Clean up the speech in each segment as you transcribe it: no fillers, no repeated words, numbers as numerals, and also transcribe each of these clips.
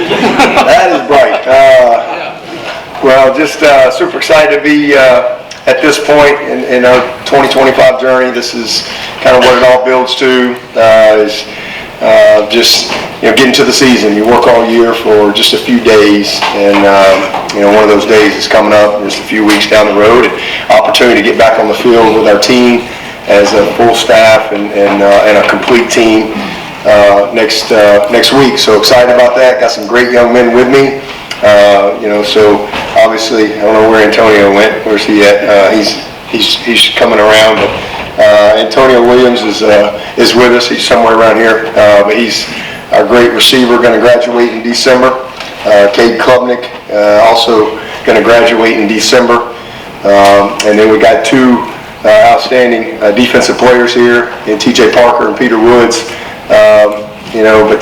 That is bright. Well, just super excited to be at this point in our 2025 journey. This is kind of what it all builds to. Is just getting to the season. You work all year for just a few days, and one of those days is coming up just a few weeks down the road. And opportunity to get back on the field with our team as a full staff and a complete team next week. So excited about that. Got some great young men with me. So obviously I don't know where Antonio went. Where's he at? He's coming around, but Antonio Williams is with us. He's somewhere around here, but he's our great receiver, going to graduate in December. Cade Klubnik also going to graduate in December, and then we got two outstanding defensive players here in T.J. Parker and Peter Woods. But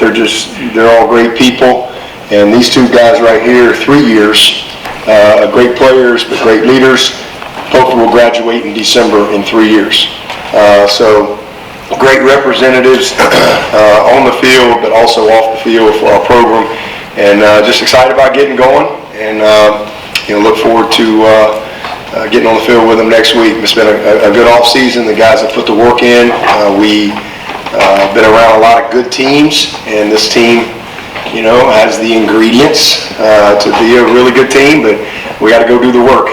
they're all great people. And these two guys right here, 3 years, great players, but great leaders. Both will graduate in December in 3 years. So great representatives on the field, but also off the field for our program. And just excited about getting going, and look forward to getting on the field with them next week. It's been a good off season. The guys have put the work in. We been around a lot of good teams, and this team has the ingredients to be a really good team, but we got to go do the work.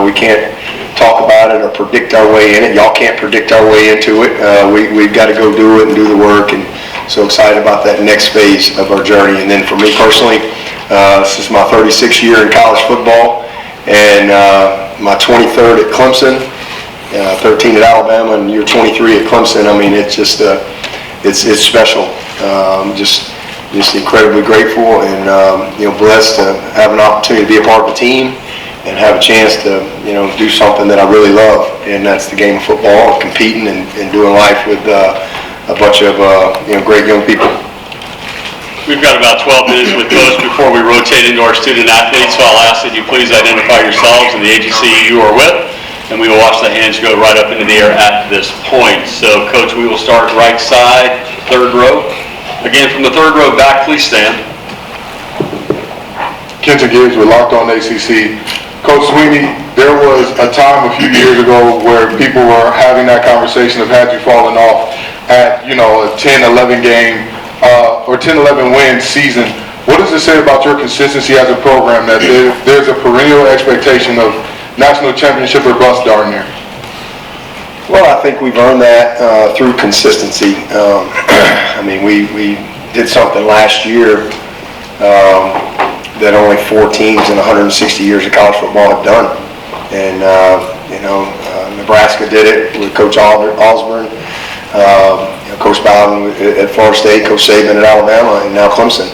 We can't talk about it or predict our way in it. Y'all can't predict our way into it. We've got to go do it and do the work, and so excited about that next phase of our journey. And then for me personally, this is my 36th year in college football, and my 23rd at Clemson, 13 at Alabama, and year 23 at Clemson. I mean, it's just it's special. Just incredibly grateful and blessed to have an opportunity to be a part of the team and have a chance to do something that I really love, and that's the game of football, and competing and doing life with a bunch of great young people. We've got about 12 minutes with Coach before we rotate into our student athletes, so I'll ask that you please identify yourselves and the agency you are with, and we will watch the hands go right up into the air at this point. So, Coach, we will start right side, third row. Again, from the third row back, please stand. Kenton Gibbs with Locked On ACC. Coach Swinney, there was a time a few years ago where people were having that conversation of had you fallen off at, a 10-11 game or 10-11 win season. What does it say about your consistency as a program that there's a perennial expectation of national championship or bust darn near? Well, I think we've earned that through consistency. We did something last year that only 4 teams in 160 years of college football have done. And, Nebraska did it with Coach Osborne, Coach Bowden at Florida State, Coach Saban at Alabama, and now Clemson.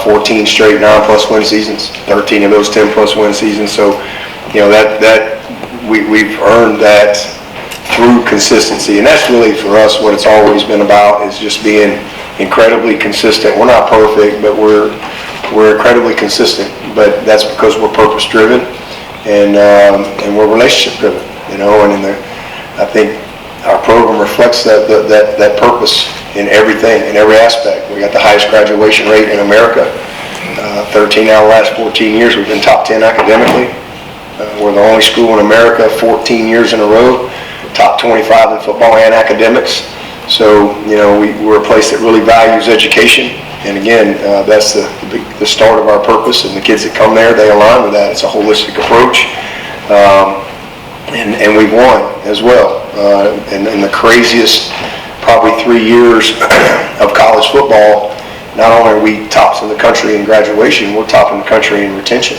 14 straight 9+ win seasons, 13 of those 10+ win seasons. So, we've earned that through consistency, and that's really for us what it's always been about, is just being incredibly consistent. We're not perfect, but we're incredibly consistent, but that's because we're purpose driven and we're relationship driven, and I think our program reflects that purpose in everything, in every aspect. We got the highest graduation rate in America. 13 out of the last 14 years we've been top 10 academically. We're the only school in America 14 years in a row top 25 in football and academics. So, we're a place that really values education. And again, that's the start of our purpose. And the kids that come there, they align with that. It's a holistic approach. And we've won as well. In the craziest, probably 3 years of college football, not only are we tops in the country in graduation, we're top in the country in retention.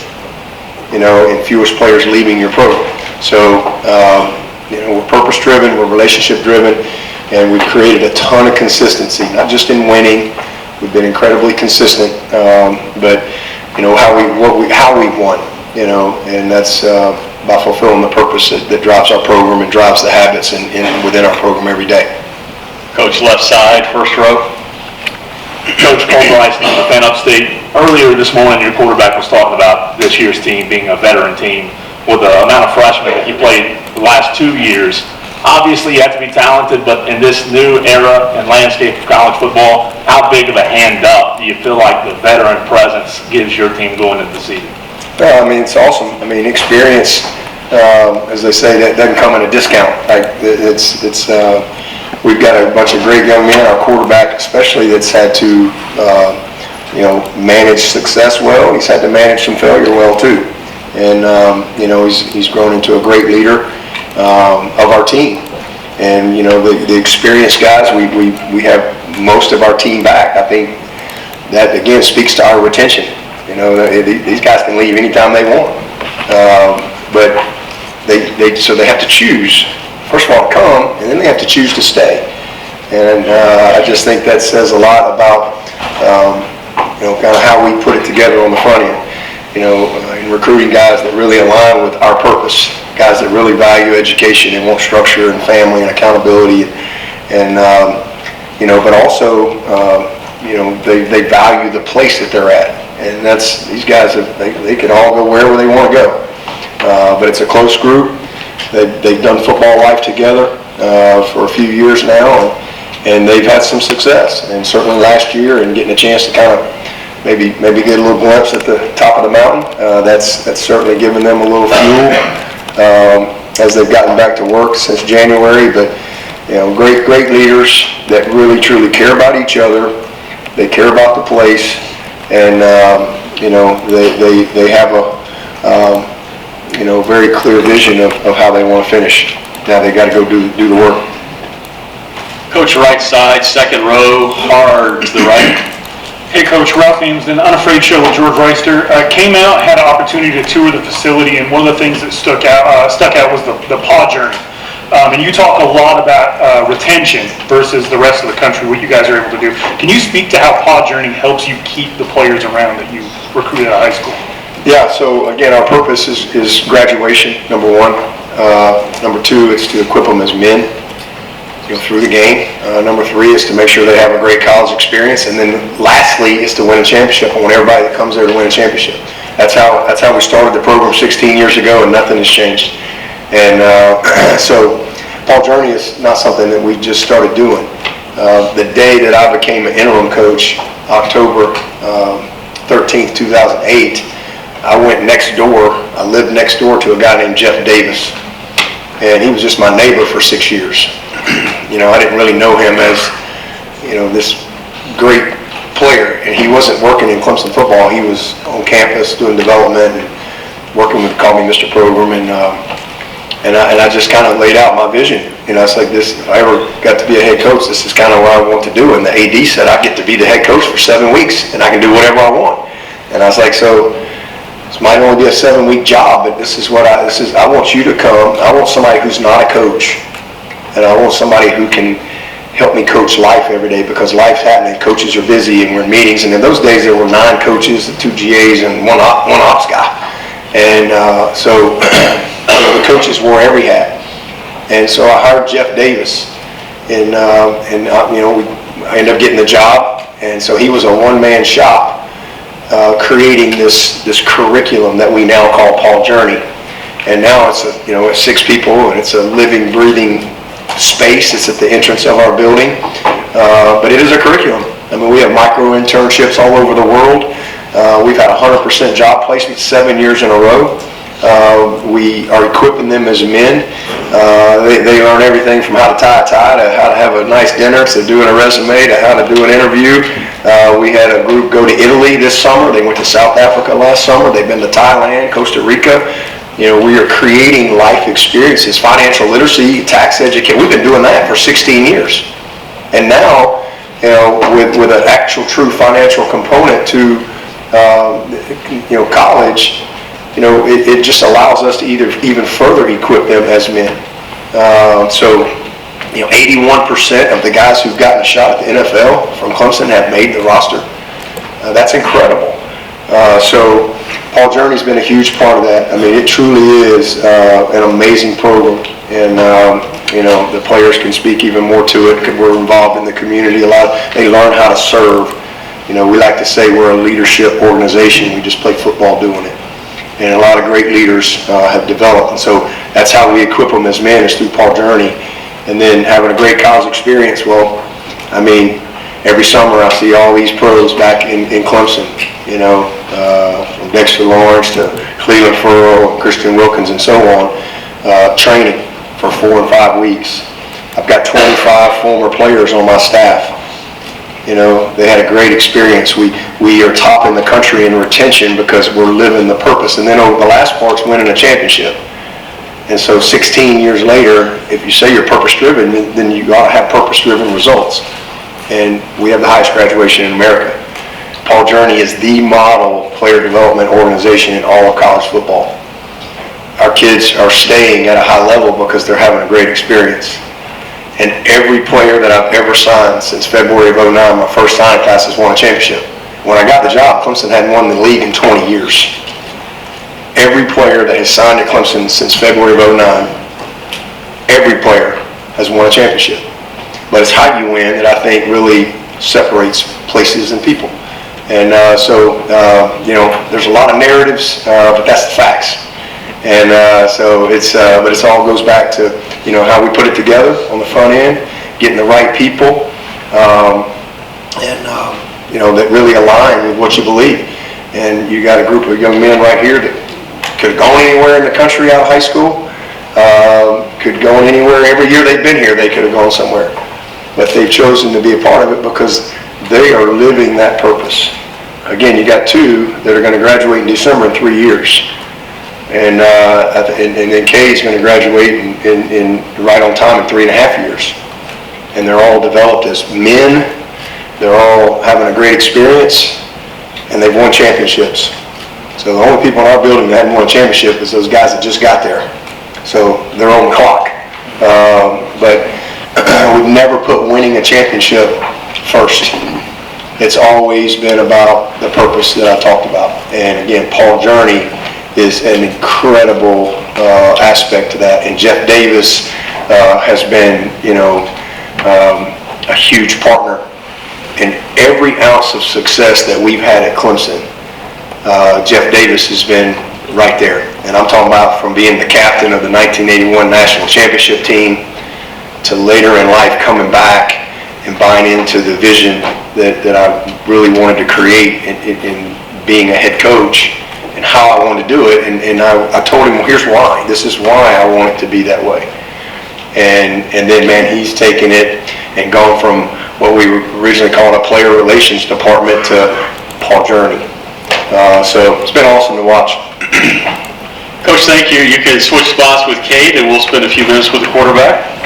And fewest players leaving your program. So, we're purpose-driven, we're relationship-driven, and we've created a ton of consistency, not just in winning. We've been incredibly consistent, but how we've won, and that's by fulfilling the purpose that drives our program and drives the habits within our program every day. Coach, left side, first row. Coach Cole Bryson, Fan Upstate. Earlier this morning, your quarterback was talking about this year's team being a veteran team with the amount of freshmen that he played the last 2 years. Obviously, you have to be talented, but in this new era and landscape of college football, how big of a hand up do you feel like the veteran presence gives your team going into the season? I mean, it's awesome. I mean, experience, as they say, that doesn't come at a discount. Like, we've got a bunch of great young men, our quarterback especially, that's had to, manage success well. He's had to manage some failure well too. And, he's grown into a great leader of our team. And, the experienced guys, we have most of our team back. I think that, again, speaks to our retention. These guys can leave anytime they want. But so they have to choose, first of all, to come, and then they have to choose to stay. And I just think that says a lot about, kind of how we put it together on the front end. In recruiting guys that really align with our purpose, guys that really value education and want structure and family and accountability, and but also, they value the place that they're at. And these guys, they can all go wherever they want to go. But it's a close group. They've done football life together for a few years now, and they've had some success. And certainly last year, and getting a chance to kind of maybe get a little glimpse at the top of the mountain, that's certainly given them a little fuel as they've gotten back to work since January. But great leaders that really truly care about each other. They care about the place. And they have a very clear vision of how they want to finish. Now they got to go do the work. Coach, right side, second row, hard to the right. Hey Coach, Ralph Ames, an Unafraid show with George Reister. Came out, had an opportunity to tour the facility, and one of the things that stuck out was the paw journey. And you talk a lot about retention versus the rest of the country, what you guys are able to do. Can you speak to how Pod Journey helps you keep the players around that you recruited out of high school? Yeah, so again, our purpose is graduation, number one. Number two is to equip them as men through the game. Number three is to make sure they have a great college experience. And then lastly is to win a championship. I want everybody that comes there to win a championship. That's how we started the program 16 years ago, and nothing has changed. And so Paul Journey is not something that we just started doing. The day that I became an interim coach, October 13th, 2008, I went next door. I lived next door to a guy named Jeff Davis. And he was just my neighbor for 6 years. I didn't really know him as, this great player. And he wasn't working in Clemson football. He was on campus doing development and working with Call Me Mr. Program. And I just kind of laid out my vision. It's like this, if I ever got to be a head coach, this is kind of what I want to do. And the AD said I get to be the head coach for 7 weeks, and I can do whatever I want. And I was like, so this might only be a 7-week job, but I want you to come. I want somebody who's not a coach, and I want somebody who can help me coach life every day, because life's happening. Coaches are busy, and we're in meetings. And in those days, there were 9 coaches, 2 GAs, and one ops guy. And so the coaches wore every hat. And so I hired Jeff Davis, and I ended up getting the job. And so he was a one-man shop creating this curriculum that we now call Paul Journey. And now it's it's 6 people, and it's a living, breathing space. It's at the entrance of our building, but it is a curriculum. I mean, we have micro internships all over the world. We've had 100% job placement 7 years in a row. We are equipping them as men. They learn everything from how to tie a tie to how to have a nice dinner, to doing a resume, to how to do an interview. We had a group go to Italy this summer. They went to South Africa last summer. They've been to Thailand, Costa Rica. We are creating life experiences, financial literacy, tax education. We've been doing that for 16 years. And now, with an actual true financial component to college, it just allows us to even further equip them as men. So 81% of the guys who've gotten a shot at the NFL from Clemson have made the roster. That's incredible. So Paul Journey's been a huge part of that. I mean, it truly is an amazing program, and the players can speak even more to it because we're involved in the community a lot. They learn how to serve. We like to say we're a leadership organization. We just play football doing it. And a lot of great leaders have developed, and so that's how we equip them as men, is through Paul Journey. and then having a great college experience. Well, I mean, every summer I see all these pros back in Clemson, you know, from Dexter Lawrence to Cleveland Furrow, Christian Wilkins, and so on, training for 4 and 5 weeks. I've got 25 former players on my staff. You know, they had a great experience. We are top in the country in retention because we're living the purpose. And then over the last part's winning a championship. And so 16 years later, if you say you're purpose-driven, then you ought to have purpose-driven results. And we have the highest graduation in America. Paul Journey is the model player development organization in all of college football. Our kids are staying at a high level because they're having a great experience. And every player that I've ever signed since February of 2009, my first signing class, has won a championship. When I got the job, Clemson hadn't won the league in 20 years. Every player that has signed at Clemson since February of 2009, every player has won a championship. But it's how you win that I think really separates places and people. And you know, there's a lot of narratives, but that's the facts. And but it all goes back to, you know, how we put it together on the front end, getting the right people, you know, that really align with what you believe. And you got a group of young men right here that could have gone anywhere in the country out of high school, could go anywhere. Every year they've been here, they could have gone somewhere. But they've chosen to be a part of it because they are living that purpose. Again, you got 2 that are going to graduate in December in 3 years. And then Kay's going to graduate in right on time in 3.5 years. And they're all developed as men. They're all having a great experience, and they've won championships. So the only people in our building that haven't won a championship is those guys that just got there. So they're on the clock. But we've never put winning a championship first. It's always been about the purpose that I talked about. And again, Paul Journey is an incredible aspect to that. And Jeff Davis has been, you know, a huge partner in every ounce of success that we've had at Clemson. Jeff Davis has been right there. And I'm talking about from being the captain of the 1981 National Championship team to later in life coming back and buying into the vision that I really wanted to create in being a head coach, and how I wanted to do it, and I told him, well, here's why. This is why I want it to be that way. And then, man, he's taken it and gone from what we originally called a player relations department to Paul Journey. So it's been awesome to watch. Coach, thank you. You can switch spots with Kate, and we'll spend a few minutes with the quarterback.